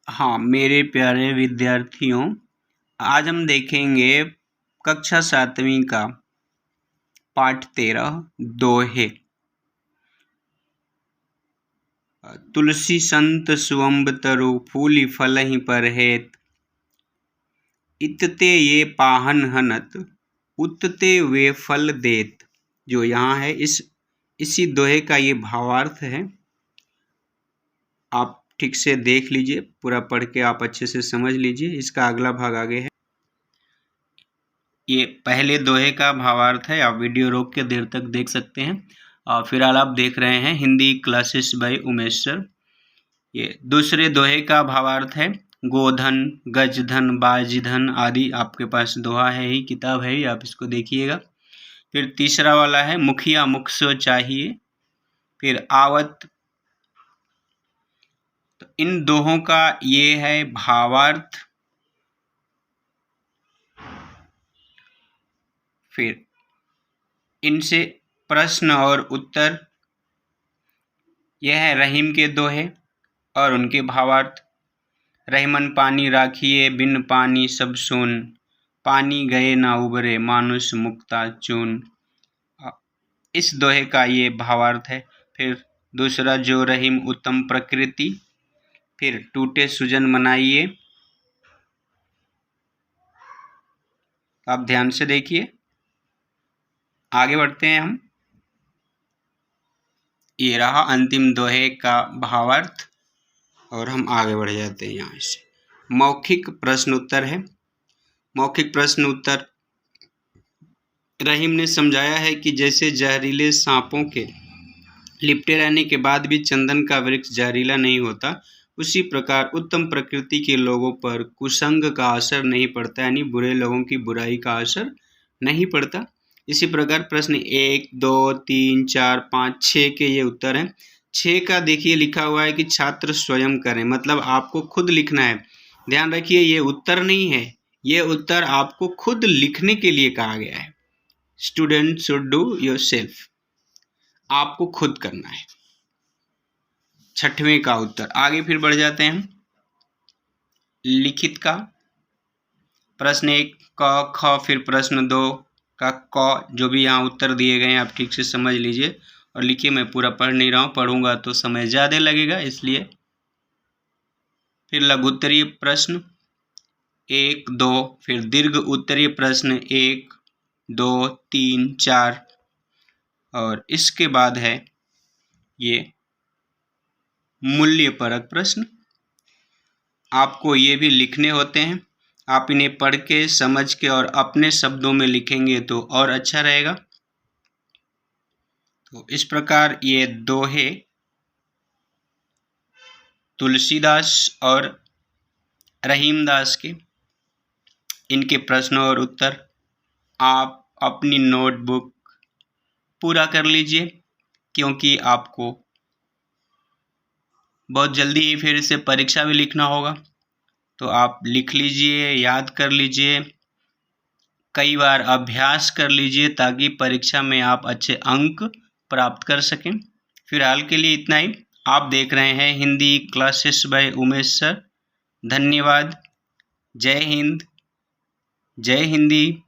हाँ मेरे प्यारे विद्यार्थियों, आज हम देखेंगे कक्षा 7वीं का पाठ 13 दोहे। तुलसी संत सुअंबतरु फूलि फलहि परहेत, इतते ये पाहन हनत उतते वे फल देत। जो यहाँ है इसी दोहे का ये भावार्थ है। आप ठीक से देख लीजिए, पूरा पढ़ के आप अच्छे से समझ लीजिए। इसका अगला भाग आगे है। ये पहले दोहे का भावार्थ है, आप वीडियो रोक के देर तक देख सकते हैं। और फिलहाल आप देख रहे हैं Hindi classes bye Umesh sir. ये दूसरे दोहे का भावार्थ है गोधन, गजधन, बाजधन आदि। आपके पास दोहा है ही, किताब है ही, आप इसको देखिएगा। फिर तीसरा वाला है मुखिया मुख सो चाहिए। फिर आवत। तो इन दोहों का ये है भावार्थ। फिर इनसे प्रश्न और उत्तर। यह है रहीम के दोहे और उनके भावार्थ। रहीमन पानी राखिए बिन पानी सब सोन, पानी गए ना उबरे मानुष मुक्ता चून। इस दोहे का ये भावार्थ है। फिर दूसरा जो रहीम उत्तम प्रकृति। फिर टूटे सुजन मनाइए। आप ध्यान से देखिए, आगे बढ़ते हैं हम। ये रहा अंतिम दोहे का भावार्थ और हम आगे बढ़ जाते हैं यहाँ से। मौखिक प्रश्न उत्तर है। मौखिक प्रश्न उत्तर। रहीम ने समझाया है कि जैसे जहरीले सांपों के लिपटे रहने के बाद भी चंदन का वृक्ष जहरीला नहीं होता, उसी प्रकार उत्तम प्रकृति के लोगों पर कुसंग का असर नहीं पड़ता, यानी बुरे लोगों की बुराई का असर नहीं पड़ता। इसी प्रकार प्रश्न 1, 2, 3, 4, 5, 6 के ये उत्तर हैं। 6 का देखिए लिखा हुआ है कि छात्र स्वयं करें, मतलब आपको खुद लिखना है। ध्यान रखिए, ये उत्तर नहीं है, ये उत्तर आपको खुद लिखने के लिए कहा गया है। स्टूडेंट शुड डू योरसेल्फ, आपको खुद करना है। 6वें का उत्तर। आगे फिर बढ़ जाते हैं लिखित का। प्रश्न 1 क ख, फिर प्रश्न 2 का क। जो भी यहाँ उत्तर दिए गए हैं आप ठीक से समझ लीजिए और लिखिए। मैं पूरा पढ़ नहीं रहा हूँ, पढ़ूंगा तो समय ज़्यादा लगेगा इसलिए। फिर लघु उत्तरीय प्रश्न 1, 2, फिर दीर्घ उत्तरीय प्रश्न 1, 2, 3, 4 और इसके बाद है ये मूल्यपरक प्रश्न। आपको ये भी लिखने होते हैं। आप इन्हें पढ़ के, समझ के और अपने शब्दों में लिखेंगे तो और अच्छा रहेगा। तो इस प्रकार ये दोहे तुलसीदास और रहीमदास के, इनके प्रश्न और उत्तर आप अपनी नोटबुक पूरा कर लीजिए, क्योंकि आपको बहुत जल्दी ही फिर इसे परीक्षा भी लिखना होगा। तो आप लिख लीजिए, याद कर लीजिए, कई बार अभ्यास कर लीजिए ताकि परीक्षा में आप अच्छे अंक प्राप्त कर सकें। फिलहाल के लिए इतना ही। आप देख रहे हैं Hindi classes bye Umesh sir. धन्यवाद। जय हिंद, जय हिंदी।